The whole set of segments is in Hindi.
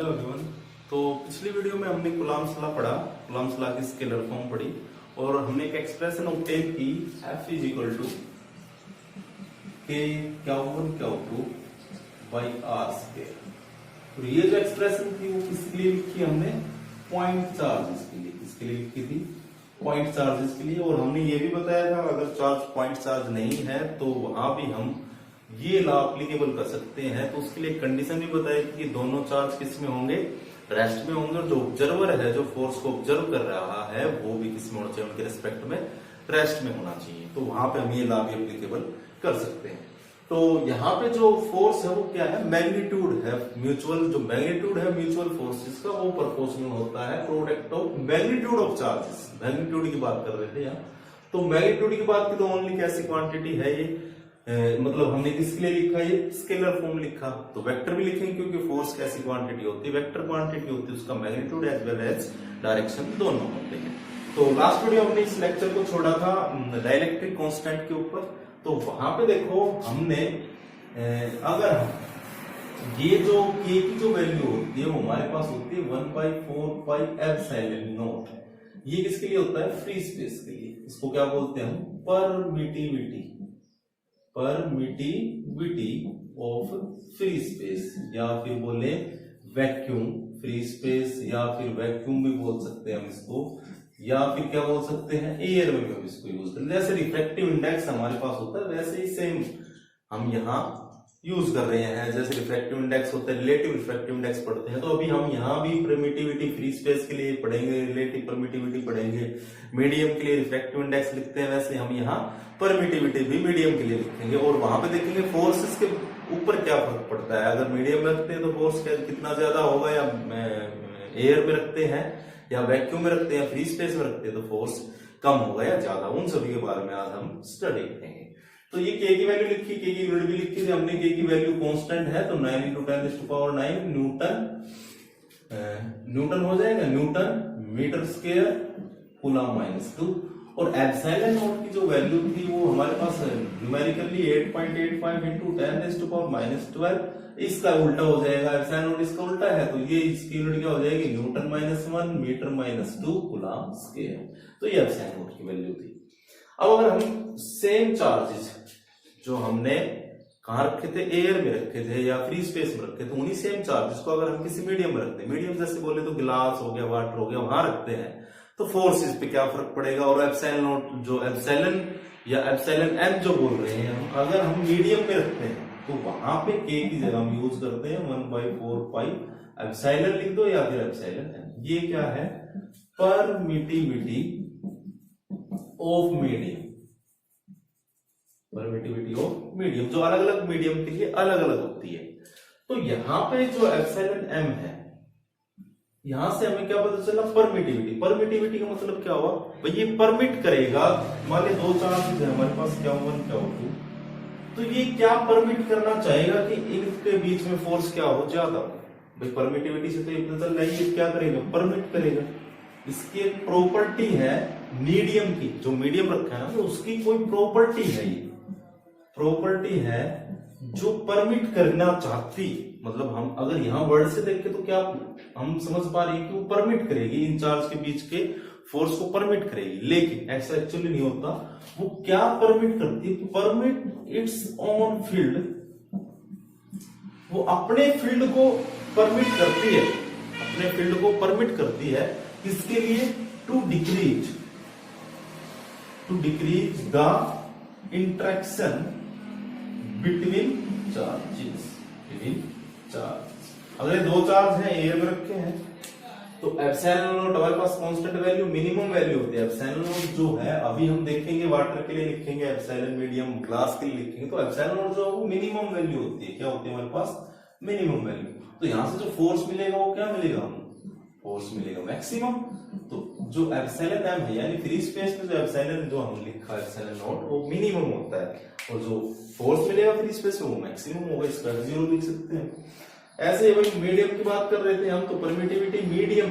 Hello everyone. तो पिछली वीडियो में हमने कूलम्ब्स लॉ पढ़ा, कूलम्ब्स लॉ की स्केलर फॉर्म पढ़ी और हमने एक एक्सप्रेशन ऑब्टेन की F इज इक्वल टू के Q1 Q2 by R square. तो ये जो एक्सप्रेशन थी वो किसके लिए लिखी हमने? पॉइंट चार्जेस के लिए। किसके लिए लिखी थी? पॉइंट चार्जेस के लिए। और हमने ये भी बताया था अगर चार्ज पॉइंट चार्ज नहीं है तो वहां भी हम ये लॉ एप्लीकेबल कर सकते हैं। तो उसके लिए कंडीशन भी बताई कि दोनों चार्ज किस में होंगे? रेस्ट में होंगे। और जो ऑब्जर्वर है, जो फोर्स को ऑब्जर्व कर रहा है, वो भी किस में होना चाहिए? उनके रिस्पेक्ट में रेस्ट में होना चाहिए। तो वहां पे हम ये लॉ भी एप्लीकेबल कर सकते हैं। तो यहाँ पे जो फोर्स है वो क्या है? मैग्नीट्यूड है। म्यूचुअल जो मैग्नीट्यूड है म्यूचुअल फोर्सेस का, वो प्रोपोर्शनल होता है product of magnitude of charges. Magnitude की बात कर रहे थे यहाँ। तो मैग्नीट्यूड की बात की तो ओनली कैसी क्वांटिटी है ये? मतलब हमने किसके लिए लिखा? ये स्केलर फॉर्म लिखा। तो वेक्टर भी लिखेंगे क्योंकि फोर्स कैसी क्वांटिटी होती है? वेक्टर क्वांटिटी होती है। उसका magnitude as well as direction दोनों होते हैं। तो लास्ट वीडियो हमने इस लेक्चर को छोड़ा था डाइलेक्ट्रिक कांस्टेंट के ऊपर। तो वहां पे देखो हमने अगर ये जो के की जो वैल्यू होती है वो हमारे पास होती है 1/4 पाई एप्सिलॉन नॉट। ये किसके लिए होता है? फ्री स्पेस के लिए। इसको क्या बोलते हैं हम? Permittivity. Permittivity of free space, या फिर बोले वैक्यूम फ्री स्पेस, या फिर वैक्यूम भी बोल सकते हैं हम इसको, या फिर क्या बोल सकते हैं? एयर में भी हम इसको यूज करते हैं। जैसे रिफ्रैक्टिव इंडेक्स हमारे पास होता है वैसे ही सेम हम यहाँ यूज कर रहे हैं। जैसे रिफ्रैक्टिव इंडेक्स होता है, रिलेटिव रिफ्रैक्टिव इंडेक्स पढ़ते हैं, तो अभी हम यहाँ भी परमिटिविटी फ्री स्पेस के लिए पढ़ेंगे, रिलेटिव परमिटिविटी पढ़ेंगे। मीडियम के लिए रिफ्रैक्टिव इंडेक्स लिखते हैं, वैसे हम यहाँ परमिटिविटी भी मीडियम के लिए लिखेंगे। और वहां पे देखेंगे फोर्सेस के ऊपर क्या फर्क पड़ता है। अगर मीडियम में रखते हैं तो फोर्स कितना ज्यादा होगा, या एयर में रखते हैं या वैक्यूम में रखते हैं, फ्री स्पेस में रखते हैं तो फोर्स कम होगा या ज्यादा। उन सभी के बारे में आज हम स्टडी करेंगे। तो ये के की वैल्यू लिखी, के की यूनिट भी लिखी थी हमने। के की वैल्यू कांस्टेंट है तो 9 × 10⁹ न्यूटन हो जाएगा। Newton metre square coulomb -2। और एप्सिलॉन नॉट की जो वैल्यू थी वो हमारे पास न्यूमेरिकली 8.85 × 10⁻12। इसका उल्टा हो जाएगा, एप्सिलॉन नॉट इसका उल्टा है तो ये इसकी यूनिट क्या हो जाएगी? Newton -1 metre -2 coulomb square. तो ये एप्सिलॉन नॉट की वैल्यू थी। अब अगर हम सेम चार्जेस जो हमने कहां रखे थे? एयर में रखे थे या फ्री स्पेस में रखे थे, उन्हीं सेम चार्जेस को अगर हम किसी मीडियम में रखते हैं, मीडियम जैसे बोले तो गिलास हो गया, वाटर हो गया, वहां रखते हैं, तो फोर्सेस पे क्या फर्क पड़ेगा? और एप्सिलॉन नॉट जो एप्सिलॉन या एप्सिलॉन एम जो बोल रहे हैं हम, अगर हम मीडियम में रखते हैं तो वहां पे के की जगह हम यूज करते हैं 1/4 पाई एप्सिलॉन लिख दो या फिर एप्सिलॉन एम। ये क्या है? Permittivity of medium. Permittivity of medium जो अलग अलग मीडियम के लिए अलग अलग होती है। तो यहाँ पे जो एप्सिलॉन एम है, यहां से हमें क्या पता चला? परमिटिविटी। परमिटिविटी का मतलब क्या हुआ भाई? ये परमिट करेगा। मान ली दो चार्जेस है हमारे पास, Q1 Q2, तो ये क्या परमिट करना चाहेगा कि इनके बीच में फोर्स क्या हो? ज्यादा हो। भाई परमिटिविटी से तो ये पता चल रहा है ये क्या करेगा? परमिट करेगा। इसकी एक प्रॉपर्टी है मीडियम की, जो मीडियम रखा है ना, तो उसकी कोई प्रॉपर्टी है। ये प्रॉपर्टी है जो परमिट करना चाहती, मतलब हम अगर यहां वर्ड से देखें तो क्या हम समझ पा रहे हैं कि वो परमिट करेगी, इन चार्ज के बीच के फोर्स को परमिट करेगी। लेकिन ऐसा एक्चुअली नहीं होता। वो क्या परमिट करती है? Permit its own field. वो अपने फील्ड को परमिट करती है, अपने फील्ड को परमिट करती है। किसके लिए? To decrease the interaction between charges. अगर ये दो चार्ज हैं, एयर में रखे हैं, तो एप्सिलॉन नॉट हमारे पास कांस्टेंट वैल्यू, मिनिमम वैल्यू होती है। एप्सिलॉन नॉट जो है अभी हम देखेंगे वाटर के लिए लिखेंगे एप्सिलॉन, मीडियम ग्लास के लिए लिखेंगे, तो एप्सिलॉन नॉट जो है वो मिनिमम वैल्यू होती है। क्या होती है हमारे पास? Minimum value. तो यहां से जो फोर्स मिलेगा वो क्या मिलेगा? फोर्स मिलेगा मैक्सिमम। तो जो एप्सिलॉन एम है यानी फ्री स्पेस में जो एप्सिलॉन जो हम लिखा है एप्सिलॉन नॉट, वो मिनिमम होता है, और जो फोर्स मिलेगा फ्री स्पेस में वो मैक्सिमम होगा। इसका 0 लिख सकते हैं। ऐसे ही भाई मीडियम की बात कर रहे थे हम, तो परमिटिविटी मीडियम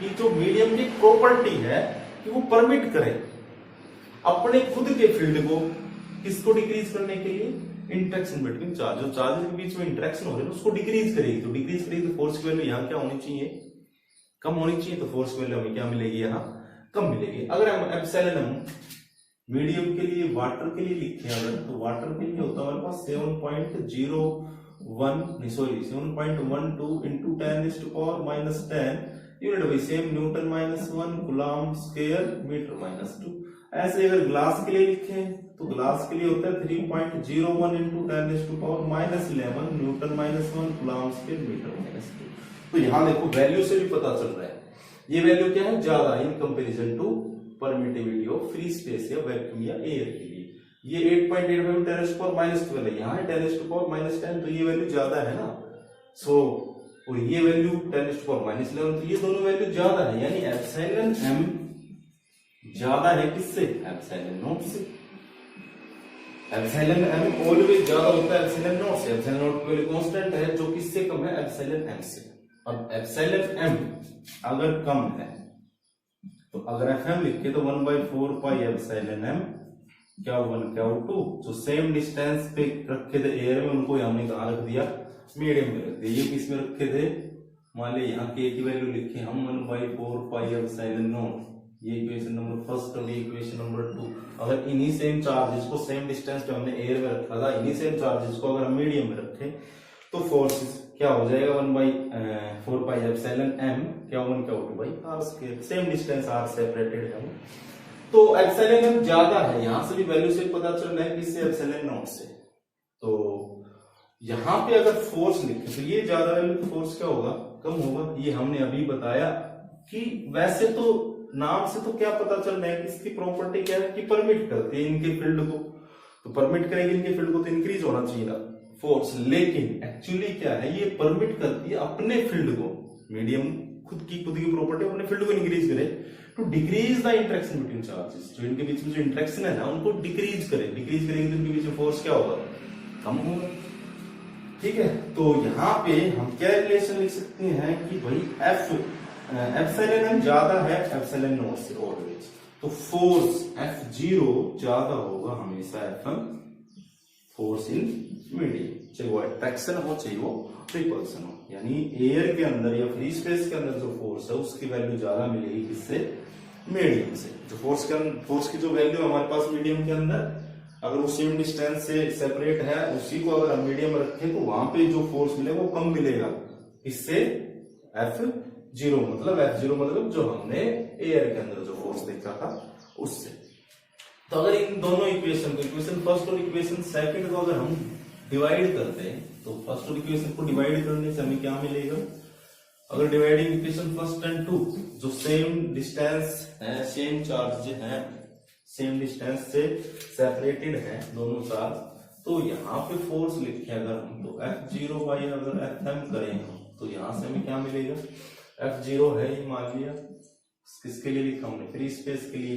की जो मीडियम की प्रॉपर्टी है कि वो परमिट करे अपने खुद के फील्ड को, किसको डिक्रीज करने के लिए? इंटरेक्शन बिटवीन चार्ज, जो चार्जेस के बीच में इंटरेक्शन हो रही है उसको डिक्रीज करेगी, तो डिक्रीज करेगी तो फोर्स की वैल्यू यहाँ क्या होनी चाहिए, कम होनी चाहिए, तो फोर्स की वैल्यू हमें क्या मिलेगी, यहाँ कम मिलेगी। अगर हम एप्सिलॉन मीडियम के लिए, वाटर के लिए लिखे अगर, तो वाटर के लिए होता है हमारे पास 7.12 into 10⁻⁻10 unit by same newton -1 coulomb square metre -2। ऐसे अगर ग्लास के लिए लिखें तो ग्लास के लिए होता है 3.01 into 10⁻11 newton -1 coulomb square metre -2। तो यहाँ देखो वैल्यू से भी पता चल रहा है ये वैल्यू क्या है, ज्यादा in comparison to permittivity of free space या वैक्यूम या एयर के लिए। ये 8.85 10⁻12 है, यहाँ है 10⁻10, तो ये वैल्यू ज्यादा है ना। सो और ये वैल्यू 10⁻11, तो ये दोनों वैल्यू ज्यादा है, यानी एप्सिलॉन एम ज्यादा है किससे, एप्सिलॉन नॉट से। एप्सिलॉन एम ऑलवेज ज्यादा होता है एप्सिलॉन नॉट से। एप्सिलॉन नॉट की वैल्यू कांस्टेंट है जो किससे कम है, एप्सिलॉन एम से। अब एप्सिलॉन एम अगर कम है तो अगर एफएम लिखे तो 1/4 पाई एप्सिलॉन एम क्या 1 क्या 2, जो सेम डिस्टेंस पे रखे थे एयर में उनको हमने कहां रख दिया, मीडियम में रख दिया। ये किस में रखे थे, मान ली यहाँ के की वैल्यू लिखे हम 1/4 पाई एप्सिलॉन नॉट, ये इक्वेशन नंबर फर्स्ट और ये इक्वेशन नंबर 2। अगर इन्हीं सेम चार्जेस को सेम डिस्टेंस पे हमने एयर में रखा था, इन्हीं सेम चार्जेस को अगर हम मीडियम में रखें तो फोर्स क्या हो जाएगा 1/4 पाई एप्सिलॉन एम क्या 1 क्या 2 by R square. Same distance R separated है, तो एप्सिलॉन एम ज्यादा है। यहां से भी वैल्यू से पता चल रहा है किससे, एप्सिलॉन नॉट से। तो यहां पे अगर फोर्स लिखे तो ये ज्यादा वैल्यू, फोर्स क्या होगा, कम होगा। ये हमने अभी बताया कि वैसे तो नाम से तो क्या पता चल रहा है कि इसकी प्रॉपर्टी क्या है कि परमिट करती है इनके फील्ड को, तो परमिट करेगी इनके फील्ड को तो इंक्रीज होना चाहिए ना फोर्स। लेकिन एक्चुअली क्या है, ये परमिट करती है अपने फील्ड को, मीडियम खुद की प्रॉपर्टी अपने फील्ड को इंक्रीज करे to decrease the interaction between charges. जो इनके बीच में जो इंटरेक्शन है ना उनको डिक्रीज करेगी तो इनके बीच में फोर्स क्या होगा, कम होगा। ठीक है, तो यहाँ पे हम क्या रिलेशन लिख सकते हैं कि भाई एप्सिलॉन एम ज्यादा है एप्सिलॉन नॉट से ऑलवेज, तो फोर्स F0 ज्यादा होगा हमेशा एफएम फोर्स इन मीडियम, चाहे वो अट्रैक्शन हो चाहे वो रिपल्सन हो। यानी एयर के अंदर या फ्री स्पेस के अंदर जो फोर्स है उसकी वैल्यू ज्यादा मिलेगी किससे, मीडियम से। जो फोर्स की जो वैल्यू हमारे पास मीडियम के अंदर, अगर वो सेम डिस्टेंस से सेपरेट है उसी को अगर हम मीडियम में रखें तो वहां पे जो फोर्स मिलेगा वो कम मिलेगा, इससे F0 मतलब जो हमने एयर के अंदर जो फोर्स देखा था उससे। तो अगर इन दोनों इक्वेशन को, इक्वेशन फर्स्ट और इक्वेशन सेकंड को अगर हम डिवाइड करते हैं तो फर्स्ट और इक्वेशन को डिवाइड करने से हमें क्या मिलेगा, अगर डिवाइडिंग इक्वेशन फर्स्ट एंड 2 जो सेम डिस्टेंस है, सेम चार्ज है, सेम डिस्टेंस से सेपरेटेड है दोनों चार्ज, तो यहाँ पे फोर्स लिखे अगर हम तो F0 बाई अगर Fm करें हम तो यहाँ से हमें क्या मिलेगा, F0 है ये मान लिया, किसके लिए लिखा हमने, फ्री स्पेस के लिए,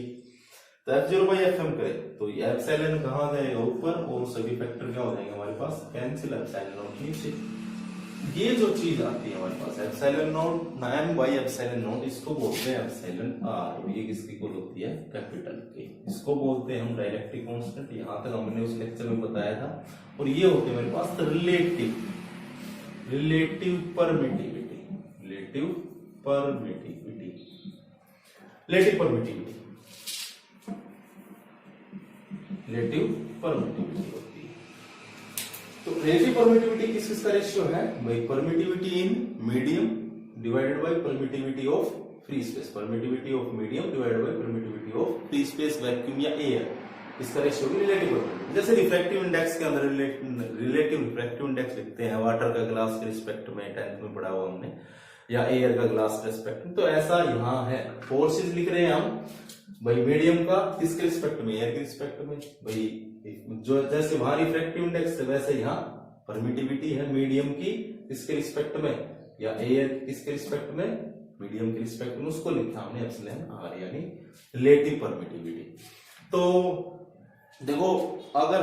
तो F0 बाई Fm करें तो ये एप्सिलॉन कहाँ जाएगा ऊपर और सभी फैक्टर क्या हो जाएंगे हमारे पास कैंसिल, एप्सिलॉन नॉट नीचे। ये जो चीज आती है हमारे पास epsilon naught m by epsilon naught, इसको बोलते हैं एप्सिलॉन आर, ये किसकी इक्वल होती है, कैपिटल के। इसको बोलते हैं हम डायरेक्टिव कांस्टेंट, यहाँ तक हमने उस लेक्चर में बताया था। और ये होते हैं मेरे पास रिलेटिव परमिटिविटी, रिलेटिव परमिटिविटी होती है। तो रिलेटिव परमिटिविटी किसका रेशियो है भाई, permittivity in medium divided by permittivity of free space, permittivity of medium divided by permittivity of free space vacuum या एयर, इसका रेशियो भी रिलेटिव परमिटिविटी। जैसे रिफ्रैक्टिव इंडेक्स के अंदर रिलेटिव रिफ्रैक्टिव इंडेक्स लिखते हैं वाटर का ग्लास के रिस्पेक्ट में, 10th में पढ़ा हुआ हमने, या एयर का ग्लास के रिस्पेक्ट में, तो ऐसा यहाँ है। फोर्सेस लिख रहे हैं हम भाई मीडियम का किसके रिस्पेक्ट में, एयर के रिस्पेक्ट में भाई, जो जैसे वहां रिफ्रैक्टिव इंडेक्स है वैसे यहाँ परमिटिविटी है मीडियम की किसके रिस्पेक्ट में, या एयर किसके रिस्पेक्ट में, मीडियम के रिस्पेक्ट में, उसको लिखा हमने एप्सिलॉन आर यानी रिलेटिव परमिटिविटी। तो देखो अगर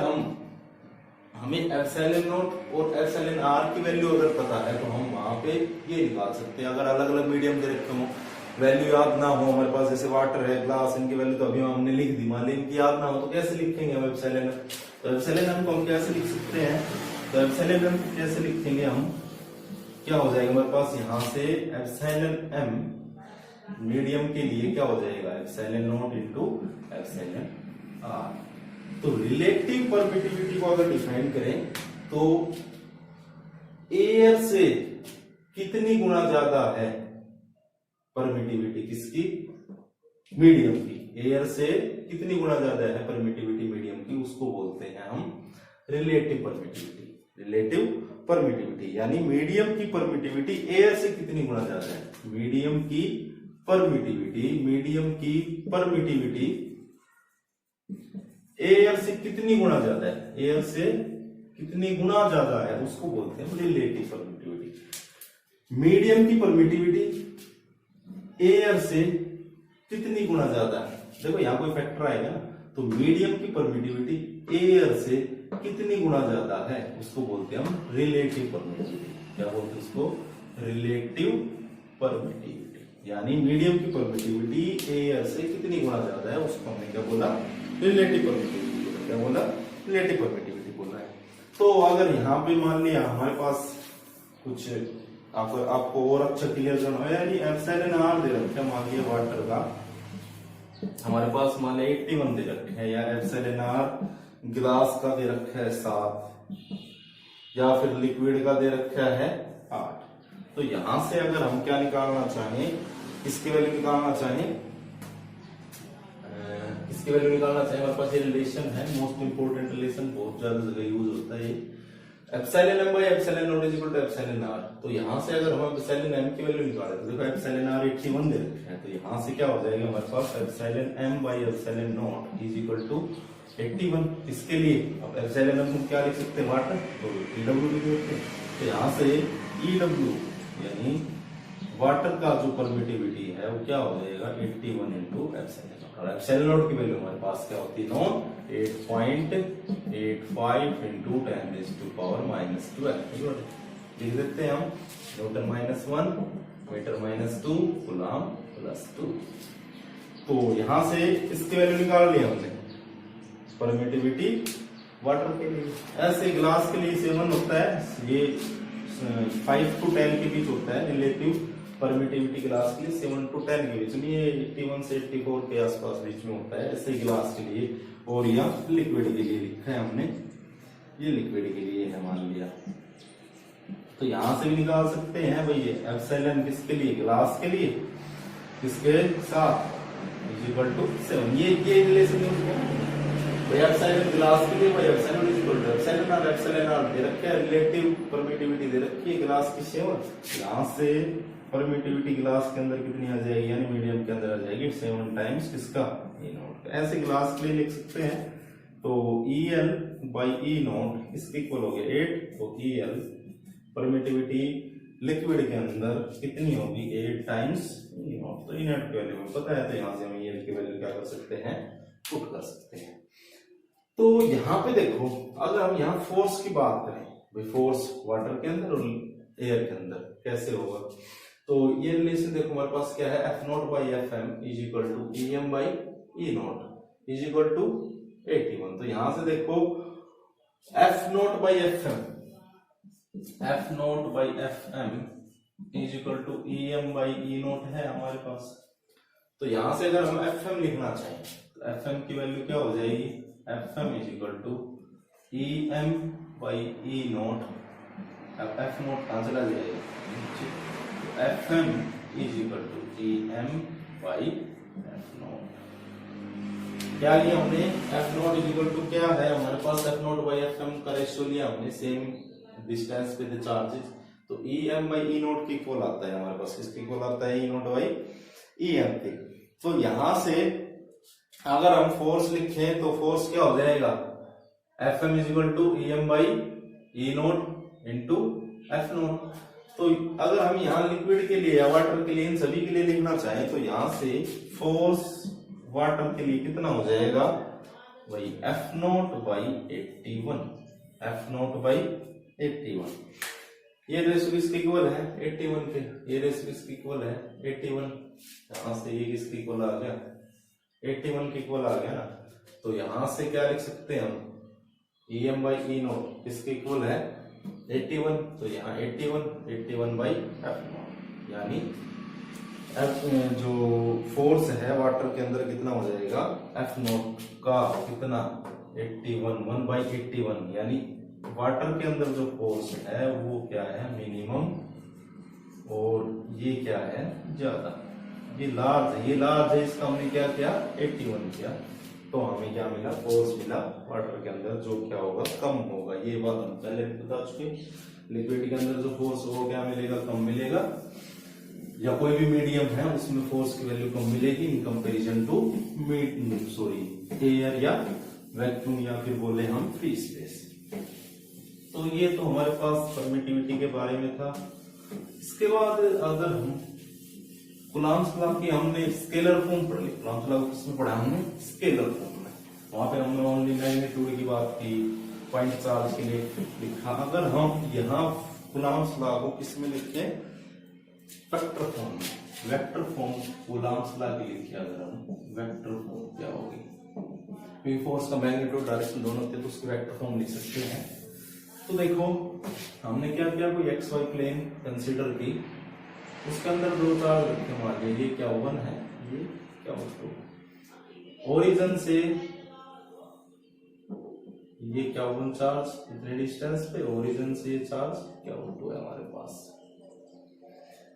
हमें एप्सिलॉन नॉट और एप्सिलॉन आर की वैल्यू अगर पता है तो हम वहां पे ये निकाल सकते हैं। अगर अलग अलग मीडियम दे रखे हो, वैल्यू याद ना हो हमारे पास, जैसे वाटर है, ग्लास, इनकी वैल्यू तो अभी हमने लिख दी, मान ली इनकी याद ना हो तो कैसे लिखेंगे हम एप्सिलॉन तो एप्सिलॉन एम को हम कैसे लिख सकते हैं, तो एप्सिलॉन एम कैसे लिखेंगे हम, क्या हो जाएगा हमारे पास यहाँ से एप्सिलॉन एम मीडियम के लिए क्या हो जाएगा, epsilon naught into epsilon R. तो रिलेटिव परमिटिविटी को अगर डिफाइन करें तो एयर से कितनी गुना ज्यादा है परमिटिविटी किसकी, मीडियम की, एयर से कितनी गुना ज्यादा है परमिटिविटी मीडियम की, उसको बोलते हैं हम रिलेटिव परमिटिविटी। रिलेटिव परमिटिविटी यानी मीडियम की परमिटिविटी एयर से कितनी गुना ज्यादा है, मीडियम की परमिटिविटी एयर से कितनी गुना ज्यादा है, एयर से कितनी गुना ज्यादा है, उसको बोलते हैं रिलेटिव परमिटिविटी। मीडियम की परमिटिविटी एयर से कितनी गुना ज्यादा है, देखो यहां कोई फैक्टर आएगा ना, तो मीडियम की परमिटिविटी एयर से कितनी गुना ज्यादा है उसको बोलते हैं हम रिलेटिव परमिटिविटी। क्या बोलते हैं उसको, रिलेटिव परमिटिविटी। यानी मीडियम की परमिटिविटी एयर से कितनी गुना ज्यादा है उसको हमने क्या बोला, रिलेटिव परमिटिविटी। क्या बोला, रिलेटिव परमिटिविटी बोला है। तो अगर यहाँ पे मान लिया हमारे पास कुछ आपको और अच्छा क्लियर करना है, यानी एप्सिलॉन आर दे रखा है, मान लिया वाटर का हमारे पास मान लिया 81 दे रखे हैं, या एप्सिलॉन आर ग्लास का दे रखा है 7, या फिर लिक्विड का दे रखा है 8। तो यहां से अगर हम क्या निकालना चाहें, इसकी वैल्यू निकालना चाहें, इसकी वैल्यू निकालना चाहें, हमारे पास ये रिलेशन है, मोस्ट इंपोर्टेंट रिलेशन, बहुत ज्यादा जगह यूज होता है ये, epsilon M by epsilon naught is equal to epsilon R. तो यहां से अगर हम एप्सिलॉन एम की वैल्यू निकालें तो देखो एप्सिलॉन आर 81 दे रखे हैं, तो यहां से क्या हो जाएगा हमारे पास epsilon M by epsilon naught is equal to 81। इसके लिए अब एप्सिलॉन एम को क्या लिख सकते हैं, वाटर, तो ईडब्ल्यू लिख सकते हैं। तो यहां से ईडब्ल्यू यानी वाटर का जो परमिटिविटी है वो क्या हो जाएगा 81 इंटू एप्सिलॉन नॉट, और एप्सिलॉन नॉट की वैल्यू हमारे पास क्या होती है, 8.85 इंटू 10⁻⁻12 लिख देते हैं हम, न्यूटन -1 मीटर -2 कूलम +2। तो यहां से इसकी वैल्यू निकाल लिया हमने परमिटिविटी वाटर के लिए। ऐसे ग्लास के लिए 7 होता है, ये 5 to 10 के बीच होता है रिलेटिव परमिटिविटी ग्लास के लिए, 7 to 10 के बीच में, ये 81 से 84 के आसपास बीच में होता है ऐसे ग्लास के लिए। और यहाँ लिक्विड के लिए लिखा है हमने, ये लिक्विड के लिए है मान लिया। तो यहां से भी निकाल सकते हैं भाई, एप्सिलॉन किसके लिए, ग्लास के लिए, किसके साथ इज इक्वल टू 7, ये रिलेशन भाई एप्सिलॉन ग्लास के लिए, भाई epsilon is equal to epsilon R दे रखे है, रिलेटिव परमिटिविटी दे रखी है ग्लास की 7। यहां से परमिटिविटी ग्लास के अंदर कितनी आ जाएगी, यानी मीडियम के अंदर आ जाएगी 7 टाइम्स किसका, ई नॉट। ऐसे ग्लास के लिए लिख सकते हैं, तो EL बाई ई नॉट इसके इक्वल हो गया 8, तो EL परमिटिविटी लिक्विड के अंदर कितनी होगी 8 टाइम्स ई नॉट। तो ई नॉट की वैल्यू हमें पता है, तो यहां से हम EL की वैल्यू क्या कर सकते हैं, पुट कर सकते हैं। तो यहाँ पे देखो अगर हम यहाँ फोर्स की बात करें, भाई फोर्स वाटर के अंदर और एयर के अंदर कैसे होगा, तो ये रिलेशन देखो हमारे पास क्या है, F naught by F M is equal to EM by E naught is equal to 81। तो यहां से देखो F naught by F M is equal to EM by E naught है हमारे पास। तो यहां से अगर हम FM लिखना चाहें तो FM की वैल्यू क्या हो जाएगी, FM is equal to EM by E naught. अब F नॉट कहां चला जाएगा, FM is equal to EM by F naught. क्या लिया हमने, F naught is equal to क्या है हमारे पास, F नॉट बाई FM का रेशियो लिया हमने, सेम डिस्टेंस पे द चार्जेस। तो EM बाई ई नॉट की इक्वल आता है हमारे पास, किसकी इक्वल आता है, ई नॉट बाई EM की। तो यहां से अगर हम फोर्स लिखें तो फोर्स क्या हो जाएगा, FM is equal to EM by E naught into F naught. तो अगर हम यहाँ लिक्विड के लिए या वाटर के लिए, इन सभी के लिए लिखना चाहें, तो यहां से फोर्स वाटर के लिए कितना हो जाएगा भाई, F naught by 81, F naught by 81। ये रेशियो किसके इक्वल है 81 के, ये रेशियो किसके इक्वल है 81। यहां से ये किसके इक्वल आ गया 81 के इक्वल आ गया ना। तो यहां से क्या लिख सकते हैं हम, EM बाई ई नॉट किसके इक्वल है 81, तो यहाँ 81 बाई एफ नॉट, यानी एफ जो फोर्स है वाटर के अंदर कितना हो जाएगा एफ नॉट का कितना 81 1 बाई 81, यानी वाटर के अंदर जो फोर्स है वो क्या है मिनिमम, और ये क्या है ज्यादा, ये लार्ज है, ये लार्ज है, इसका हमने क्या किया 81 किया, तो हमें क्या मिला फोर्स मिला वाटर के अंदर जो क्या होगा कम होगा। ये बात हम पहले बता चुके, लिक्विड के अंदर जो फोर्स होगा क्या मिलेगा कम मिलेगा, या कोई भी मीडियम है उसमें फोर्स की वैल्यू कम मिलेगी इन कंपैरिजन टू एयर या वैक्यूम या फिर बोले हम फ्री स्पेस। तो ये तो हमारे पास परमिटिविटी के बारे में था। इसके बाद अगर हम कूलॉम्स लॉ की हमने स्केलर फॉर्म पढ़ ली, कूलॉम्स लॉ किसमें पढ़ा हमने स्केलर फॉर्म में, वहां पे हमने ओनली मैग्नीट्यूड की बात की, पॉइंट चार्ज के लिए लिखा। अगर हम यहाँ कूलॉम्स लॉ को किसमें लिखते हैं वेक्टर फॉर्म में, वेक्टर फॉर्म कूलॉम्स लॉ की लिखी अगर हम वेक्टर फॉर्म क्या होगी, क्योंकि फोर्स का मैग्नीट्यूड डायरेक्शन दोनों होते हैं तो उसकी वेक्टर फॉर्म लिख सकते हैं। तो देखो हमने क्या किया, कोई एक्स वाई प्लेन कंसीडर की, उसके अंदर दो चार्ज रखे, मान लीजिए ये क्या 1 है, ये क्या 2, ओरिजिन से ये क्या 1 चार्ज इतने डिस्टेंस पे, ओरिजिन से ये चार्ज क्या 2 है हमारे पास,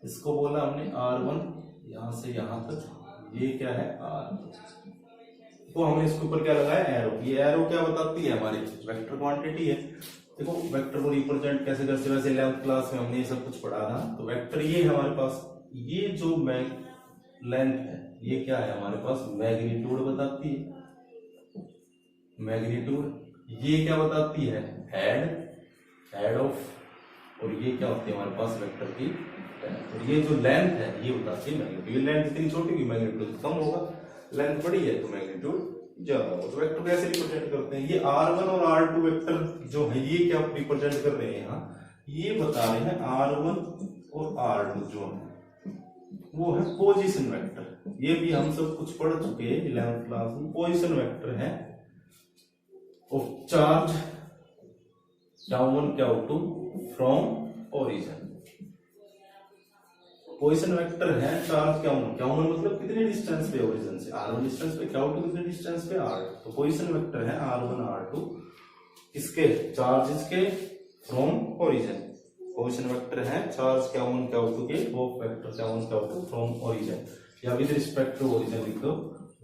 इसको बोला हमने R1, यहां से यहां तक ये क्या है R, तो हमने इसके ऊपर क्या लगाया एरो, ये एरो क्या बताती है हमारी वेक्टर क्वांटिटी है। देखो वेक्टर को रिप्रेजेंट कैसे करते हैं, वैसे 11th क्लास में हमने ये सब कुछ पढ़ा था। तो वेक्टर ये है हमारे पास, ये जो लेंथ है ये क्या है हमारे पास मैग्नीट्यूड बताती है, मैग्नीट्यूड ये क्या बताती है हेड ऑफ, और ये क्या होती है हमारे पास वेक्टर की, और ये जो लेंथ है ये बताती है मैग्नीट्यूड। लेंथ जितनी छोटी होगी मैग्नीट्यूड कम होगा, लेंथ बड़ी है तो मैग्नीट्यूड ज्यादा होगा। तो वेक्टर कैसे रिप्रेजेंट करते हैं, ये R1 और R2 वेक्टर जो है ये क्या रिप्रेजेंट कर रहे हैं यहाँ, ये बता रहे हैं R1 और R2 जो है वो है पोजीशन वेक्टर। ये भी हम सब कुछ पढ़ चुके हैं 11th क्लास में। पोजीशन वेक्टर है of charge Q1 from origin, position vector है चार्ज Q1 मतलब कितने डिस्टेंस पे ओरिजिन से, R1 डिस्टेंस पे, Q2 कितने डिस्टेंस पे R2, तो पोजीशन वेक्टर है R1 R2 किसके चार्जेस के फ्रॉम ओरिजिन, पोजीशन वेक्टर है चार्ज Q1 Q2 के होप vector Q1 Q2 from origin, या विद रिस्पेक्ट टू ओरिजिन लिख दो,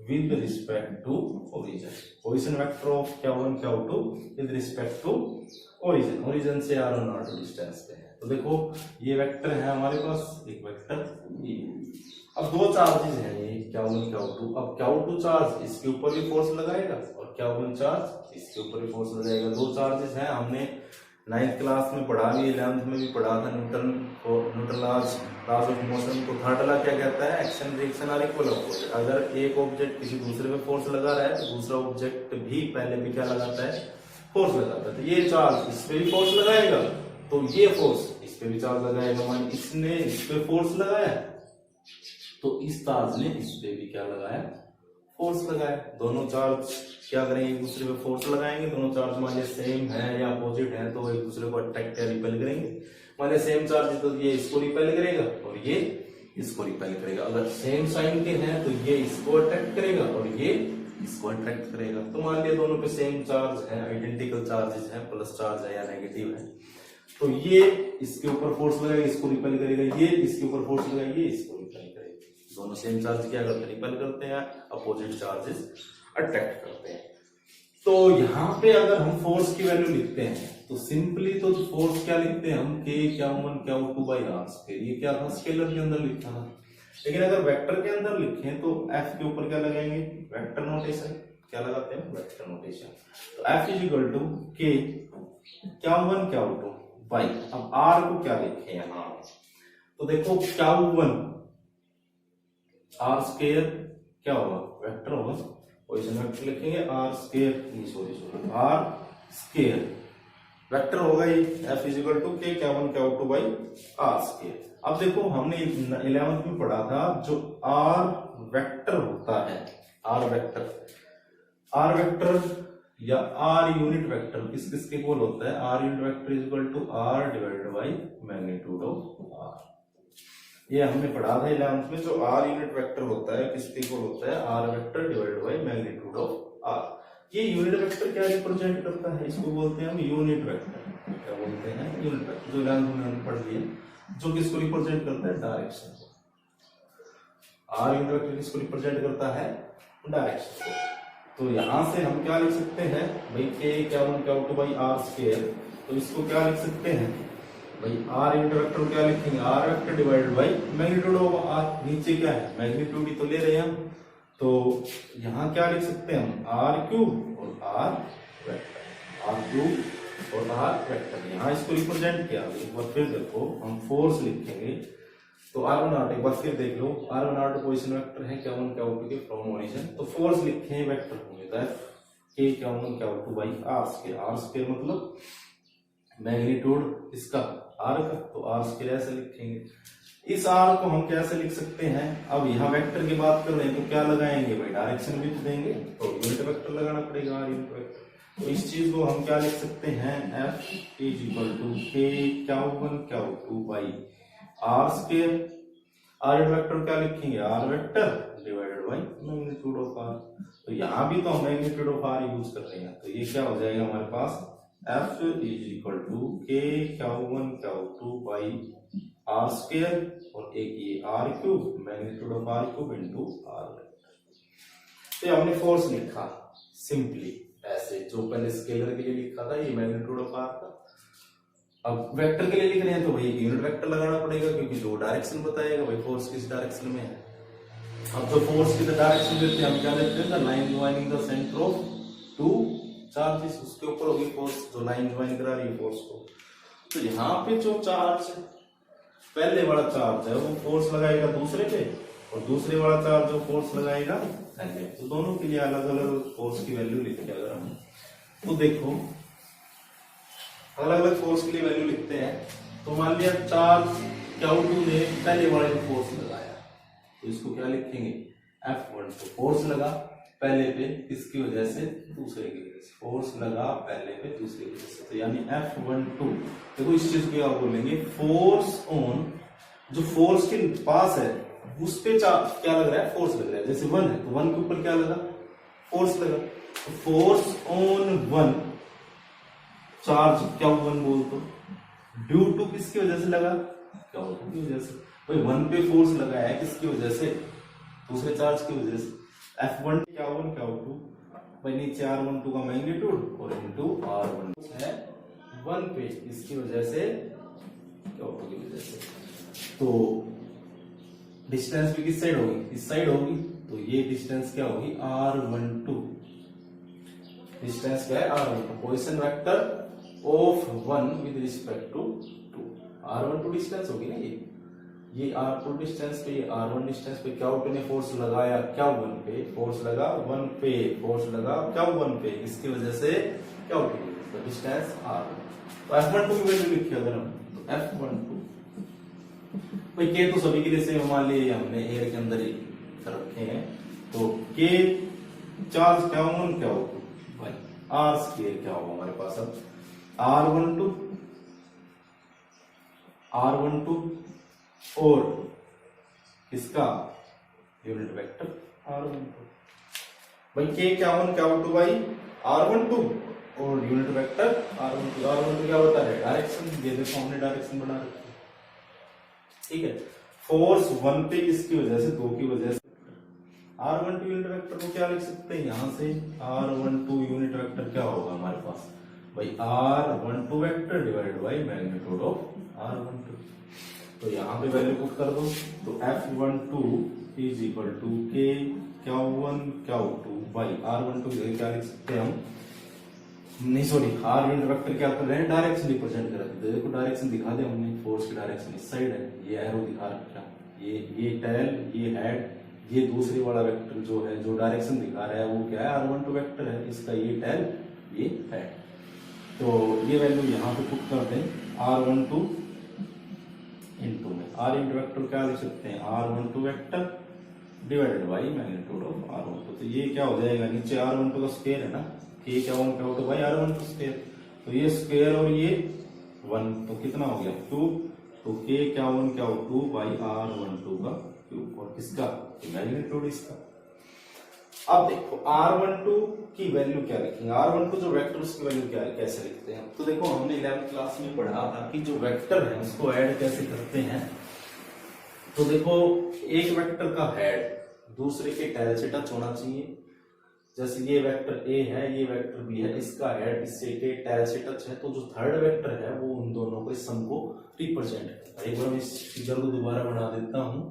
with respect to origin, position vector of Q1 Q2 with respect to origin, origin से R1 R2 डिस्टेंस पे है। तो देखो ये वेक्टर है हमारे पास, एक वेक्टर ये, अब दो चार्जेस हैं ये Q1 Q2, अब Q2 चार्ज इसके ऊपर भी फोर्स लगाएगा और Q1 चार्ज इसके ऊपर भी फोर्स लगाएगा। दो चार्जेस हैं, हमने 9th क्लास में पढ़ा भी, 11th में भी पढ़ा था, न्यूटन लॉज ऑफ मोशन को। थर्ड लॉ क्या कहता है, action reaction are equal opposite. अगर एक ऑब्जेक्ट किसी दूसरे पे फोर्स लगा रहा है तो दूसरा ऑब्जेक्ट भी पहले भी क्या लगाता है फोर्स लगाता है। तो ये चार्ज इस पे भी फोर्स लगाएगा तो ये फोर्स इस पे भी चार्ज लगाएगा, मान इसने इस पे फोर्स लगाया तो इस चार्ज ने इस पे भी क्या लगाया फोर्स लगाया। दोनों चार्ज क्या करेंगे एक दूसरे पे फोर्स लगाएंगे, दोनों चार्ज मान लीजिए सेम है या अपोजिट है तो एक दूसरे को अट्रैक्ट या रिपेल करेंगे। मान लीजिए सेम चार्ज है तो ये इसको रिपेल करेगा और ये इसको रिपेल करेगा। अगर सेम साइन के हैं तो ये इसको अट्रैक्ट करेगा और ये इसको अट्रैक्ट करेगा। तो मान लिया दोनों पे सेम चार्ज है, आइडेंटिकल चार्जेस है, प्लस चार्ज है या नेगेटिव है, तो ये इसके ऊपर फोर्स लगाएगा, इसको रिपेल करेगा, ये इसके ऊपर फोर्स लगाएगा, ये इसको रिपेल करेगा। दोनों सेम चार्ज क्या करते हैं रिपेल करते हैं, अपोजिट चार्जेस अट्रैक्ट करते हैं। तो यहाँ पे अगर हम फोर्स की वैल्यू लिखते हैं तो सिंपली तो फोर्स क्या लिखते हैं हम K Q1 Q2 r square, ये क्या था स्केलर के अंदर लिखा था। लेकिन अगर वेक्टर के अंदर लिखें तो F के ऊपर क्या लगाएंगे वेक्टर नोटेशन, क्या लगाते हैं वेक्टर नोटेशन। तो F is equal to K Q1 Q2 by, अब R को क्या लिखे यहाँ, तो देखो Q1 R स्क्वायर क्या होगा वेक्टर होगा, पोजीशन वेक्टर लिखेंगे R square sorry R square vector होगा ये F is equal to K Q1 Q2 by R square. अब देखो हमने 11th में पढ़ा था जो R वेक्टर होता है, R वेक्टर या आर यूनिट वेक्टर किस किस के इक्वल होता है, R unit vector is equal to R divided by magnitude of R. ये हमने पढ़ा था 11th में, जो आर यूनिट वेक्टर होता है किसके इक्वल होता है, R vector divided by magnitude of R. ये यूनिट वेक्टर क्या रिप्रेजेंट करता है, इसको बोलते हैं हम यूनिट वेक्टर। क्या बोलते हैं, यूनिट वेक्टर, जो 11th में हमने पढ़ लिया, जो किसको रिप्रेजेंट करता है, डायरेक्शन को। आर यूनिट वेक्टर किसको रिप्रेजेंट करता है, डायरेक्शन को। तो यहां से हम क्या लिख सकते हैं भाई, के क्या वन क्या टू बाई आर स्क्वायर। तो इसको क्या लिख सकते हैं भाई, आर यूनिट वेक्टर क्या लिखेंगे, R vector divided by magnitude of R. नीचे क्या है, मैग्नीट्यूड ही तो ले रहे हैं हम, तो यहां क्या लिख सकते हैं हम, आर क्यूब और आर वेक्टर, आर क्यूब और आर वेक्टर। यहां इसको रिप्रेजेंट किया, एक बार फिर देखो हम फोर्स लिखेंगे, तो R1 R2 एक बार फिर देख लो, R1 R2 पोजीशन वेक्टर है क्या वन क्या टू के फ्रॉम ओरिजिन, तो फोर्स लिखे हैं वेक्टर होंगे, दैट K क्या वन क्या two by R square. R square मतलब मैग्नीट्यूड इसका R का, तो R स्क्वायर ऐसे लिखेंगे। इस R को हम कैसे लिख सकते हैं, अब यहाँ वेक्टर की बात कर रहे हैं तो क्या लगाएंगे भाई, डायरेक्शन भी तो देंगे, तो यूनिट वेक्टर लगाना पड़ेगा, R यूनिट वेक्टर। तो इस चीज को हम क्या लिख सकते हैं, F is equal to K क्या वन क्या two by R square. R vector क्या लिखेंगे, R vector divided by magnitude of R. तो यहां भी तो हम मैग्नीट्यूड ऑफ आर यूज कर रहे हैं, तो ये क्या हो जाएगा हमारे पास, एफ इज इक्वल टू के क्या वन क्या टू बाई आर स्क्वायर और एक ये R cube magnitude of R cube into R vector. तो हमने फोर्स लिखा सिंपली ऐसे, जो पहले स्केलर के लिए लिखा था, ये मैग्नीट्यूड ऑफ आर का। अब वेक्टर के लिए लिख रहे हैं तो भाई यूनिट वेक्टर लगाना पड़ेगा, क्योंकि जो डायरेक्शन बताएगा भाई फोर्स किस डायरेक्शन में है। अब जो फोर्स की डायरेक्शन देते हैं हम क्या देते हैं, line joining the centre of two charges, उसके ऊपर होगी फोर्स, जो लाइन ज्वाइन करा रही है फोर्स को। तो यहाँ पे जो चार्ज पहले वाला चार्ज है वो फोर्स लगाएगा दूसरे पे, और दूसरे वाला चार्ज जो फोर्स लगाएगा पहले। तो दोनों के लिए अलग अलग फोर्स की वैल्यू लिखते हैं अगर हम, तो देखो अलग अलग फोर्स के लिए वैल्यू लिखते हैं। तो मान लिया चार्ज Q2 ने पहले वाले में फोर्स लगाया, तो इसको क्या लिखेंगे, F1। तो फोर्स लगा पहले पे किसकी वजह से, दूसरे की वजह से, फोर्स लगा पहले पे दूसरे की वजह से, तो यानी F12। देखो इस चीज को क्या बोलेंगे, फोर्स ऑन, जो फोर्स के पास है उस पे चार्ज क्या लग रहा है, फोर्स लग रहा है। जैसे 1 है तो 1 के ऊपर क्या लगा, फोर्स लगा, तो फोर्स ऑन 1 चार्ज क्या वन बोल, तो ड्यू टू किसकी वजह से लगा, क्या की वजह से। भाई 1 पे फोर्स लगा है किसकी वजह से, दूसरे चार्ज की वजह से। F1 क्या वन क्या टू, भाई नीचे R12 का मैग्नीट्यूड और इनटू R1 है 1 पे, इसकी वजह से क्या की वजह से। तो डिस्टेंस भी किस साइड होगी, इस साइड होगी, तो ये डिस्टेंस क्या होगी, R12। डिस्टेंस क्या है, R12, position vector of 1 with respect to 2। R12 distance होगी ना, ये R2 डिस्टेंस पे, ये R1 डिस्टेंस पे। Q2 ने फोर्स लगाया Q1 पे, फोर्स लगा 1 पे, फोर्स लगा Q1 पे, इसकी वजह से Q2 तो डिस्टेंस R1। तो F12 की वैल्यू लिखी अगर हम, तो F12 भाई K तो सभी के लिए सेम मान लिए, हमने एयर के अंदर ही रखे हैं, तो K चार्ज Q1 Q2 भाई R स्क्वायर क्या होगा हमारे पास, अब R12 और इसका यूनिट वेक्टर R12 भाई K क्या वन क्या टू बाई R12 और यूनिट वेक्टर R12। R12 क्या बता रहे, डायरेक्शन, ये देखो हमने डायरेक्शन बना रखी है, ठीक है। फोर्स 1 पे किसकी वजह से, 2 की वजह से। R12 यूनिट वेक्टर को क्या लिख सकते हैं, यहां से R12 यूनिट वेक्टर क्या होगा हमारे पास भाई, R12 vector divided by magnitude of R12। तो यहाँ पे वैल्यू पुट कर दो, तो F12 is equal to K Q1 Q2 by R12 क्या लिख सकते हैं हम, नहीं सॉरी, R यूनिट वेक्टर क्या कर रहे हैं, डायरेक्शन रिप्रेजेंट कर रहे हैं। देखो डायरेक्शन दिखा दे हमने, फोर्स की डायरेक्शन इस साइड है, ये एरो दिखा रखा है, ये टेल, ये हेड, ये दूसरे वाला वेक्टर जो है, जो डायरेक्शन दिखा रहा है वो क्या है, R12 वेक्टर है, इसका ये टेल ये हेड। तो ये वैल्यू यहाँ पे पुट कर दें, R12 इनटू में R इंटू वेक्टर क्या लिख सकते हैं, R12 vector divided by magnitude of R12। तो ये क्या हो जाएगा, नीचे R12 का स्क्वायर है ना, के क्या वन क्या टू बाई R12 स्क्वायर, तो ये स्क्वायर और ये 1 तो कितना हो गया 2, तो के क्या वन क्या टू बाई R12 का क्यूब, और किसका मैग्नीट्यूड इसका। अब देखो R12 की वैल्यू क्या लिखेंगे, R12 जो वेक्टर उसकी वैल्यू क्या है, कैसे लिखते हैं। तो देखो हमने 11th क्लास में पढ़ा था कि जो वेक्टर है उसको ऐड कैसे करते हैं। तो देखो एक वेक्टर का हेड दूसरे के टेल से टच होना चाहिए, जैसे ये वेक्टर A है ये वेक्टर B है, इसका हेड इससे के टेल से टच है, तो जो थर्ड वेक्टर है वो उन दोनों को सम को रिप्रेजेंट करता है। एक बार मैं इस फिगर को दोबारा बना देता हूं।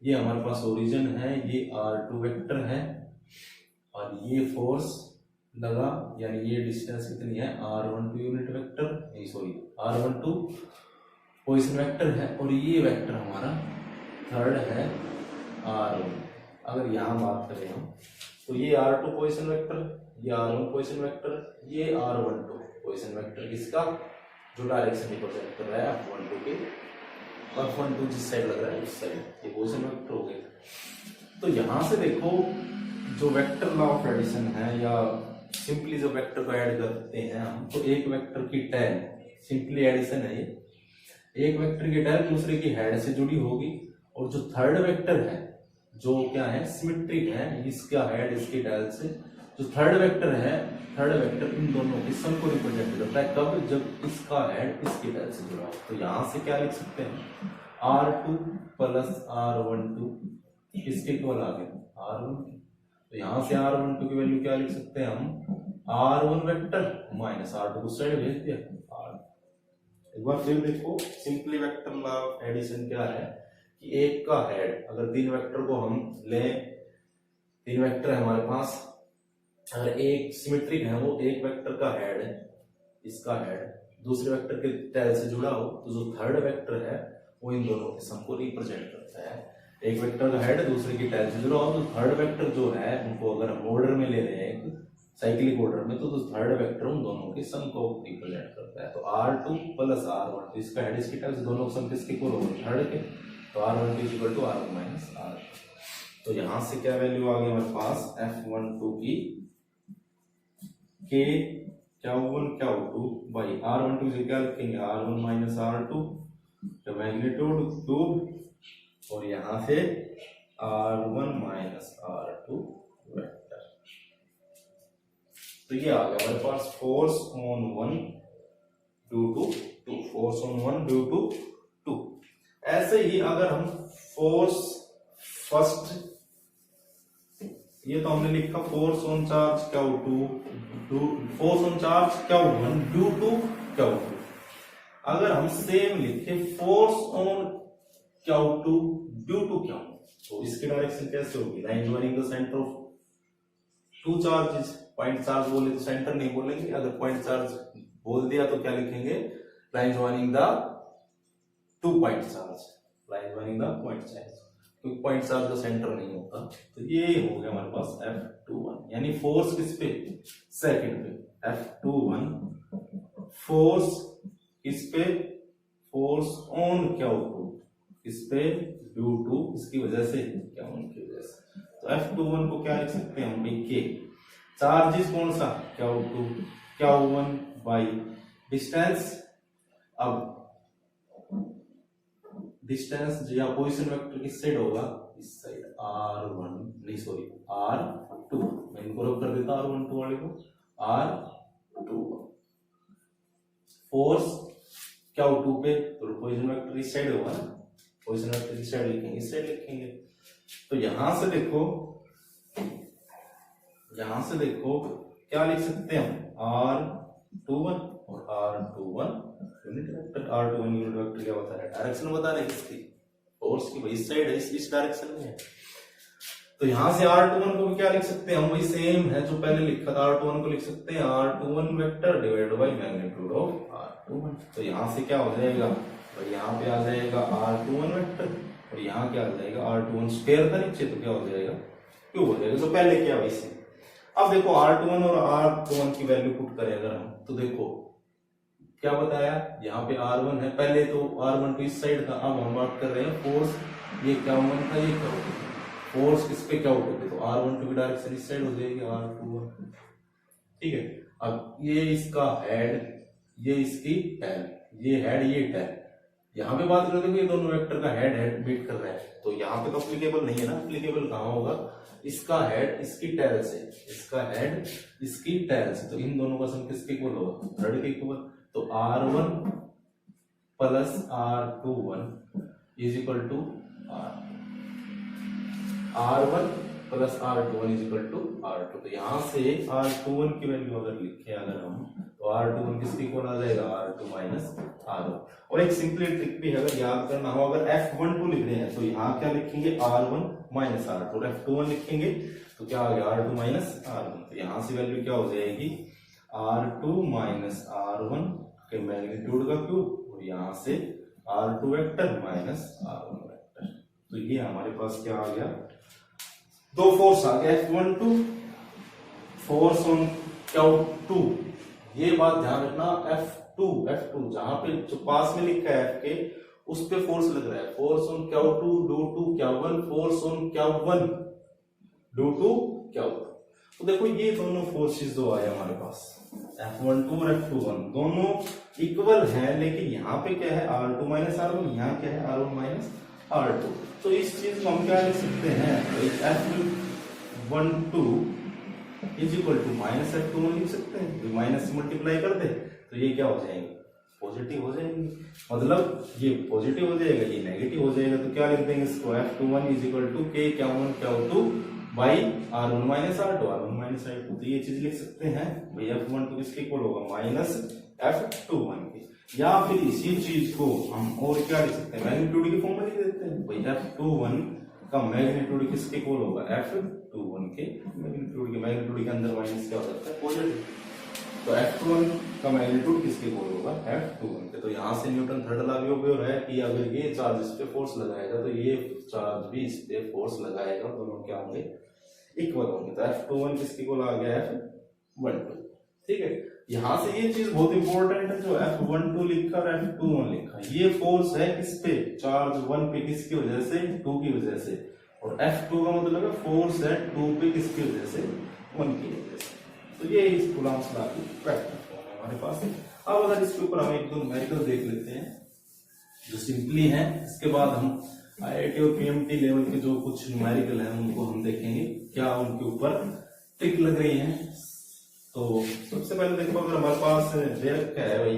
ये हमारे पास ओरिजिन है, ये R2 वेक्टर है और ये फोर्स लगा, यानी ये डिस्टेंस कितनी है R12 यूनिट वेक्टर, नहीं सॉरी R12 पोजीशन वेक्टर है, और ये वेक्टर हमारा थर्ड है R1। अगर यहाँ बात करें हम तो ये R2 पोजीशन वेक्टर, ये R1 पोजीशन वेक्टर, ये R12 पोजीशन वेक्टर, इसका जो डायरेक्शन रिप्रेजेंट कर रहा है F12 के, F12 जिस साइड लग रहा है उस साइड, ये पोजीशन वेक्टर हो गया। तो यहां से देखो जो वेक्टर लॉ ऑफ एडिशन है या सिंपली जो वेक्टर को ऐड करते हैं हम, तो एक वेक्टर की टेल सिंपली एडिशन है, ये एक वेक्टर की टेल दूसरे की हेड से जुड़ी होगी, और जो थर्ड वेक्टर है जो क्या है सिमेट्रिक है, इसका हेड इसके टेल से, जो थर्ड वेक्टर है थर्ड वेक्टर इन दोनों की सम को रिप्रेजेंट करता है, कब जब इसका हेड इसके टेल से जुड़ा हो। तो यहां से क्या लिख सकते हैं R2 प्लस R12 इसके इक्वल आ गया R1, तो यहां से R12 की वैल्यू क्या लिख सकते हैं हम R1 वेक्टर माइनस R2 को साइड भेज दिया R। एक बार फिर देखो simply vector law of addition क्या है कि एक का हेड, अगर तीन वेक्टर को हम लें, तीन वेक्टर है हमारे पास, अगर एक सिमेट्रिक है वो एक वेक्टर का हेड है, इसका हेड दूसरे वेक्टर के टेल से जुड़ा हो, तो जो थर्ड वेक्टर है वो इन दोनों के सम को रिप्रेजेंट करता है। एक वेक्टर का हेड दूसरे की टेल से जुड़ा हो, तो थर्ड वेक्टर जो है उनको अगर हम ऑर्डर में ले रहे हैं साइक्लिक ऑर्डर में, तो थर्ड वेक्टर उन दोनों के सम को रिप्रेजेंट करता है। तो R2 प्लस R1, तो इसका हेड इसकी टेल से दोनों सम किसके इक्वल होगा थर्ड के, तो R12 is equal to R1 minus R। तो यहां से क्या वैल्यू आ गई हमारे पास F12 की K क्या वन क्या टू बाई R12 से क्या लिखेंगे R1 माइनस R2 तो मैग्नीट्यूड क्यूब, और यहां से R1 माइनस R2 वेक्टर। तो ये आ गया हमारे पास force on one due to two, force on one due to two. ऐसे ही अगर हम फोर्स फर्स्ट, ये तो हमने लिखा फोर्स ऑन चार्ज क्या टू, फोर्स ऑन चार्ज क्या वन ड्यू टू क्या टू। अगर हम सेम लिखे फोर्स ऑन क्या टू ड्यू टू क्या, तो इसकी डायरेक्शन कैसे होगी, line joining the centre of two charges. Point charge बोले तो सेंटर नहीं बोलेंगे, अगर पॉइंट चार्ज बोल दिया तो क्या लिखेंगे line joining the two point charge, line joining the point charge, क्योंकि पॉइंट चार्ज का सेंटर नहीं होता। तो ये हो गया हमारे पास F21, यानी फोर्स किस पे सेकंड पे, F21 फोर्स किस पे, फोर्स ऑन क्या टू किस पे ड्यू टू इसकी वजह से क्या उनकी वजह से। तो F21 को क्या लिख सकते हैं हम के, चार्जेस कौन सा क्या टू क्या वन बाई डिस्टेंस। अब डिस्टेंस या पोजीशन वेक्टर किस साइड होगा, इस साइड R1 नहीं सॉरी R2, मैं इनको रब कर देता R12 वाले को R2। फोर्स क्या टू पे, तो पोजीशन वेक्टर इस साइड होगा ना, पोजीशन वेक्टर इस साइड लिखेंगे, इस साइड लिखेंगे। तो यहां से देखो क्या लिख सकते हैं हम R21 और R21 unit vector. R21 unit vector क्या बता रहा है, डायरेक्शन बता रहा है किसकी, फोर्स की, भाई इस साइड है, इस डायरेक्शन में है। तो यहां से R21 को भी क्या लिख सकते हैं हम, वही सेम है जो पहले लिखा था, R21 को लिख सकते हैं R21 vector divide by magnitude of R21। तो यहां से क्या हो जाएगा भाई, यहाँ पे आ जाएगा R21 वेक्टर, और यहाँ क्या आ जाएगा R21 स्क्वायर था नीचे, तो क्या हो जाएगा क्यों हो जाएगा, तो पहले क्या वैसे। अब देखो R21 और R21 की वैल्यू पुट करें अगर हम, तो देखो क्या बताया, यहाँ पे R1 है, पहले तो R1 तो इस साइड था, अब हम बात कर रहे हैं फोर्स, ये क्या वन था ये क्या फोर्स किस पे क्या होते, तो R12 की डायरेक्शन इस साइड हो जाएगी R21। ठीक है। अब ये इसका हेड, ये इसकी टेल, ये हेड ये टेल, यहाँ पे बात करते हैं ये दोनों वेक्टर का हेड हेड मीट कर रहा है, तो यहाँ पे तो अप्लीकेबल नहीं है ना। अप्लीकेबल कहाँ होगा, इसका हेड इसकी टेल से, इसका हेड इसकी टेल से, तो इन दोनों का सम किसके इक्वल होगा, थर्ड के इक्वल। तो R1 plus R21 is equal to R1 plus R21 is equal to R2। तो यहाँ से R21 की वैल्यू अगर लिखे अगर हम, तो R21 किसके इक्वल आ जाएगा, R2 माइनस R1। और एक सिंपल ट्रिक भी है, अगर याद करना हो, अगर F12 लिख रहे हैं तो यहाँ क्या लिखेंगे, R1 माइनस R2, और F21 लिखेंगे तो क्या आ गया, R2 माइनस R1। तो यहाँ से वैल्यू क्या हो जाएगी, R2 माइनस R1 के मैग्नीट्यूड का क्यूब, और यहाँ से R2 vector minus R1 vector. तो ये हमारे पास क्या आ गया, दो फोर्स आ गया, F12 फोर्स ऑन Q2। ये बात ध्यान रखना, F2 जहां पे जो पास में लिखा है F के, उस पे फोर्स लग रहा है, force on Q2 due to Q1, force on Q1 due to Q2। तो देखो ये दोनों फोर्सेस जो आए हमारे पास, F12 और F21 दोनों इक्वल हैं, लेकिन यहाँ पे क्या है, R2 माइनस R1, यहाँ क्या है, R1 माइनस R2। तो इस चीज को हम क्या लिख सकते हैं, F12 is equal to minus F21 लिख सकते हैं, माइनस से मल्टीप्लाई कर दे तो ये क्या हो जाएंगे, पॉजिटिव हो जाएंगे। मतलब ये पॉजिटिव हो जाएगा, ये नेगेटिव हो जाएगा, तो क्या लिख देंगे इसको, F21 is equal to K Q1 Q2 by R1 minus R2, तो ये चीज लिख सकते हैं भाई, F12 किसके इक्वल होगा, माइनस F21 के। या फिर इसी चीज को हम और क्या लिख सकते हैं, मैग्नीट्यूड की फॉर्म में लिख देते हैं भाई, F21 का मैग्नीट्यूड किसके इक्वल होगा, F21 के मैग्नीट्यूड के, मैग्नीट्यूड के अंदर माइनस क्या हो जाता है, पॉजिटिव। तो F21 का मैग्नीट्यूड किसके इक्वल होगा, F21 के। तो यहाँ से न्यूटन थर्ड लॉ भी उपयोग है कि अगर ये चार्ज इस पे फोर्स लगाएगा तो ये चार्ज भी इस पे फोर्स लगाएगा, दोनों क्या होंगे, इक्वल होंगे। तो F21 किसके इक्वल आ गया, F12। ठीक है, यहाँ से ये चीज बहुत इंपॉर्टेंट है, जो F12 लिखा और F21 लिखा, ये फोर्स है किस पे, चार्ज 1 पे किसकी वजह से, 2 की वजह से, और F2 का मतलब है फोर्स है 2 पे किसकी वजह से, 1 की वजह से। तो ये इस कूलम्ब्स लॉ की प्रैक्टिकल फॉर्म है हमारे पास। अब अगर इसके ऊपर हम एक दो न्यूमेरिकल देख लेते हैं जो सिंपली है, इसके बाद हम IIT और PMT लेवल के जो कुछ न्यूमेरिकल है उनको हम देखेंगे क्या उनके ऊपर ट्रिक लग रही है। तो सबसे पहले देखो, अगर हमारे पास दे रखा है भाई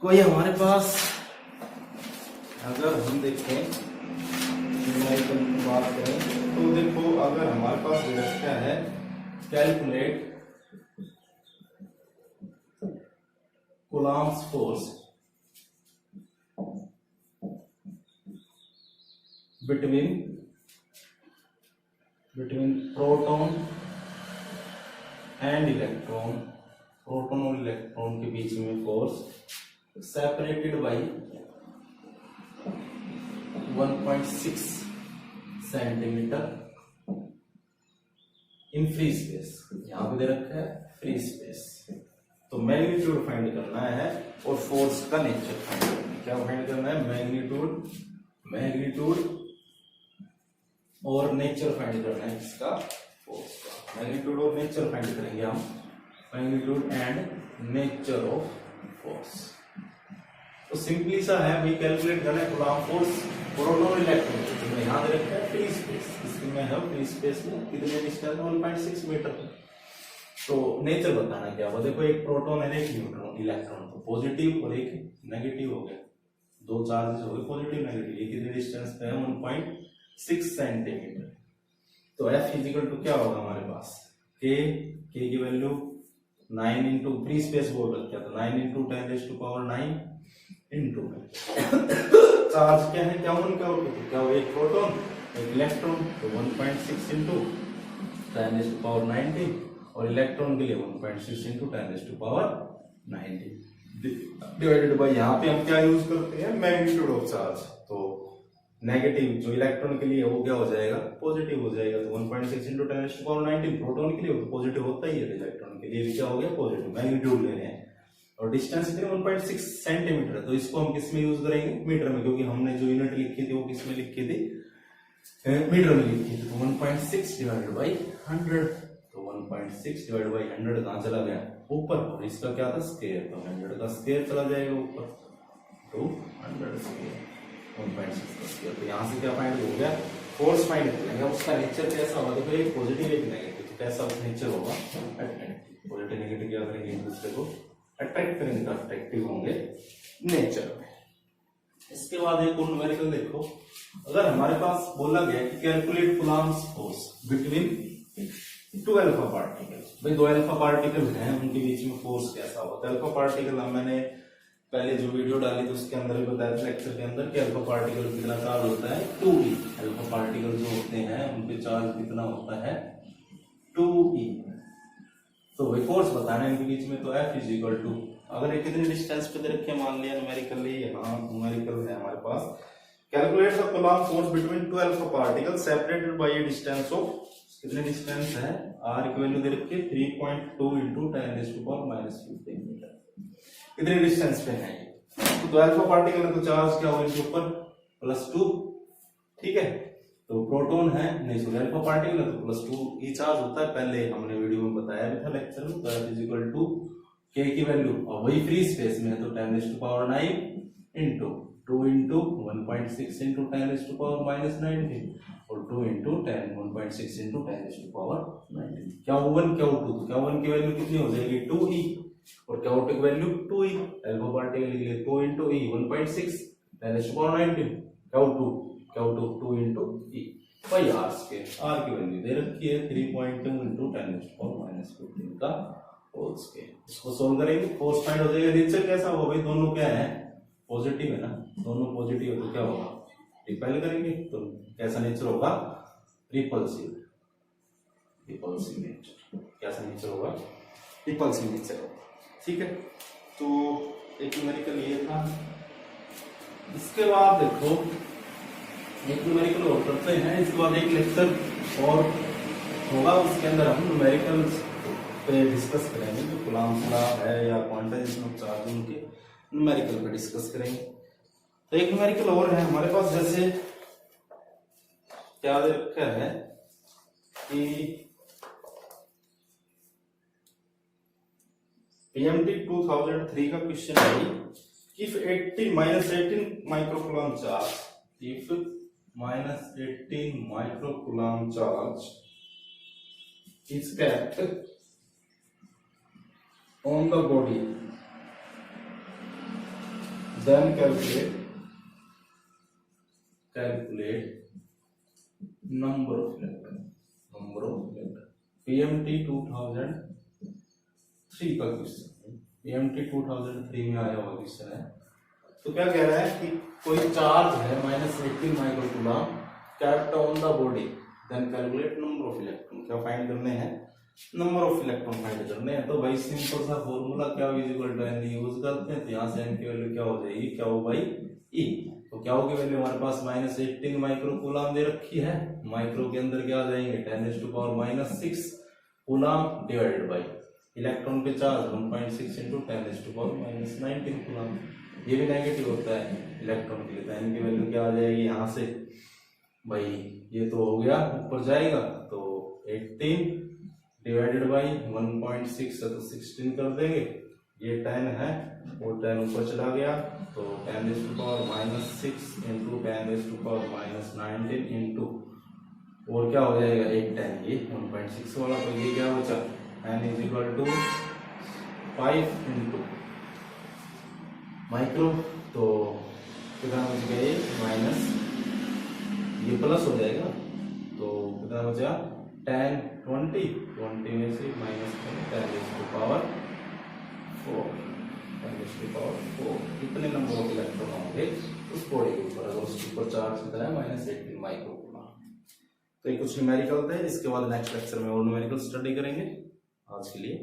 कोई हमारे पास, अगर हम देखें न्यूमेरिकल की बात करें तो देखो, अगर हमारे पास दे रखा है calculate Coulomb's force between proton and electron, proton और इलेक्ट्रॉन के बीच में force separated by 1.6 centimetre in free space. यहां पे दे रखा है फ्री स्पेस। तो मैग्नीट्यूड फाइंड करना है और फोर्स का नेचर फाइंड करना है। क्या फाइंड करना है, मैग्नीट्यूड और नेचर फाइंड करना है इसका, फोर्स का। मैग्नीट्यूड और नेचर फाइंड करेंगे हम, magnitude and nature of force. तो सिंपली सा है भाई, कैलकुलेट करना है कूलम्ब फोर्स प्रोटॉन और इलेक्ट्रॉन। तो यहां दे रखा है फ्री स्पेस, इसमें है फ्री स्पेस में कितने डिस्टेंस, 1.6 मीटर। तो नेचर बताना क्या हुआ, देखो एक प्रोटॉन है एक न्यूट्रॉन, इलेक्ट्रॉन, तो पॉजिटिव और एक नेगेटिव हो गया, दो चार्जेस हो गए पॉजिटिव नेगेटिव। ये कितने डिस्टेंस पे है, 1.6 सेंटीमीटर। तो F इक्वल टू क्या होगा हमारे पास, K की वैल्यू 9 इंटू फ्री स्पेस बोल रखा था, 9 इंटू 10⁹9 इंटू चार्ज क्या है, क्या वो एक प्रोटॉन एक इलेक्ट्रॉन, तो 1.6 इंटू 10⁻90, और इलेक्ट्रॉन के लिए 1.6 इंटू 10⁻90 डिवाइडेड बाय, यहाँ पे हम क्या यूज करते हैं, मैग्नीट्यूड ऑफ चार्ज। तो नेगेटिव जो इलेक्ट्रॉन के लिए वो क्या हो जाएगा, पॉजिटिव हो जाएगा। तो 1.6 इंटू 10⁻90 प्रोटॉन के लिए तो पॉजिटिव होता ही है, इलेक्ट्रॉन के लिए भी क्या हो गया, पॉजिटिव। मैग्नीट्यूड ले रहे हैं और डिस्टेंस कितने, 1.6 सेंटीमीटर है। तो इसको हम किस में यूज करेंगे, मीटर में, क्योंकि हमने जो यूनिट लिखी थी वो किस में लिखी थी, मीटर में लिखी थी। तो 1.6 डिवाइडेड बाई 100, तो 1.6 डिवाइड बाई 100 कहाँ चला गया ऊपर, और इसका क्या था स्क्वायर, तो 100 का स्क्वायर चला जाएगा ऊपर, तो 100 स्क्वायर 1.6 का स्क्वायर। तो यहाँ से क्या फाइंड हो गया, फोर्स फाइंड करेंगे। उसका नेचर कैसा होगा, देखो एक पॉजिटिव एक नेगेटिव, तो कैसा नेचर होगा अट्रैक्टिव। पॉजिटिव नेगेटिव क्या करेंगे, एक दूसरे को अट्रैक्ट करेंगे, तो अट्रैक्टिव होंगे नेचर में। इसके बाद एक और न्यूमेरिकल देखो, अगर हमारे पास बोला गया कि calculate Coulomb's force between 2 alpha particles, भाई 2 अल्फा पार्टिकल हैं, उनके बीच में फोर्स कैसा होगा। तो अल्फा पार्टिकल मैंने पहले जो वीडियो डाली थी उसके अंदर भी बताया था लेक्चर के अंदर कि अल्फा पार्टिकल कितना चार्ज होता है 2e। अल्फा पार्टिकल जो होते हैं उनके चार्ज कितना होता है 2e। तो वही फोर्स बताना है इनके बीच में, तो F इज इक्वल टू, अगर ये कितने डिस्टेंस पे दे रखे मान लिया न्यूमेरिकली, यहाँ न्यूमेरिकल है हमारे पास, calculate the coulomb force between 2 alpha particles separated by a distance of, कितने डिस्टेंस है, r की वैल्यू दे रखी है 3.2 × 10⁻⁻15 मीटर, कितने डिस्टेंस पे है। तो 2 अल्फा पार्टिकल है तो चार्ज क्या होगा इनके ऊपर +2, ठीक है। तो प्रोटॉन है नहीं, सॉरी अल्फा पार्टिकल है तो +2 चार्ज होता है, पहले हमने वीडियो में बताया भी था लेक्चर में। तो F is equal to K की वैल्यू, और वही फ्री स्पेस में है तो 10⁻⁹ इंटू 2 इंटू 1.6 इंटू 10⁻⁻19 और 2 इंटू 1.6 इंटू 10⁻⁹19। क्या O1 क्या O2, तो क्या O1 की वैल्यू कितनी हो जाएगी 2e, और क्या O2 की वैल्यू 2e। अल्फा पार्टिकल के लिए 2 इंटू e 1.6 10⁻⁹19, क्या O2 2 into e by r square, r की वैल्यू दे रखी है 3.2 इंटू 10⁻⁻15 का होल स्क्वायर। इसको सोल्व करेंगे, फोर्स फाइंड हो जाएगा। नेचर कैसा होगा भाई, दोनों क्या है पॉजिटिव है ना, दोनों पॉजिटिव है तो क्या होगा रिपेल करेंगे, तो कैसा नेचर होगा रिपल्सिव नेचर, कैसा नेचर होगा रिपल्सिव नेचर होगा, ठीक है। तो एक न्यूमेरिकल ये था। इसके बाद देखो एक न्यूमेरिकल और करते हैं, इसके बाद एक लेक्चर और होगा, उसके अंदर हम न्यूमेरिकल्स पे डिस्कस करेंगे, जो कूलम्ब्स लॉ है या क्वांटाइजेशन ऑफ चार्ज उनके न्यूमेरिकल पे डिस्कस करेंगे। तो एक न्यूमेरिकल और है हमारे पास, जैसे क्या दे रखा है कि PMT 2003 का क्वेश्चन है, if 18 microcoulomb charge, if -18 microcoulomb charge is kept on the body, then calculate number of electron। PMT 2003 का क्वेश्चन, PMT 2003 में आया हुआ क्वेश्चन है। तो क्या कह रहा है कि कोई चार्ज है -18 microcoulomb kept on the body, then calculate number of electron. क्या फाइंड करने हैं, नंबर ऑफ इलेक्ट्रॉन फाइंड करने हैं। तो भाई सिंपल सा फॉर्मूला क्या इक्वल टू n यूज करते हैं, तो यहाँ से n की वैल्यू क्या हो जाएगी, क्या हो भाई e। तो क्या की वैल्यू हमारे पास -18 माइक्रोकूलम्ब दे रखी है, माइक्रो के अंदर क्या आ जाएंगे 10⁻⁻6 कूलम्ब डिवाइडेड बाई इलेक्ट्रॉन पे चार्ज 1.6 इंटू 10⁻⁻19 कूलम्ब। ये भी नेगेटिव होता है इलेक्ट्रॉन के लिए, तो n की वैल्यू क्या आ जाएगी यहाँ से भाई, ये तो हो गया ऊपर जाएगा, तो 18 डिवाइडेड बाई 1.6 है तो 16 कर देंगे, ये 10 है वो 10 ऊपर चला गया, तो 10⁻⁻6 इंटू 10⁻⁻19 इंटू और क्या हो जाएगा 8 10, ये 1.6 वाला, तो ये क्या बचा n is equal to 5 into micro, तो कितना बच गया ये माइनस, ये प्लस हो जाएगा, तो कितना बचा 10 20 में से माइनस 10⁻⁴, कितने नंबर ऑफ इलेक्ट्रॉन होंगे उस बॉडी के ऊपर, अगर उसके ऊपर चार्ज कितना है -18 माइक्रोकूलम्ब। तो ये कुछ न्यूमेरिकल थे, इसके बाद नेक्स्ट लेक्चर में और न्यूमेरिकल स्टडी करेंगे। आज के लिए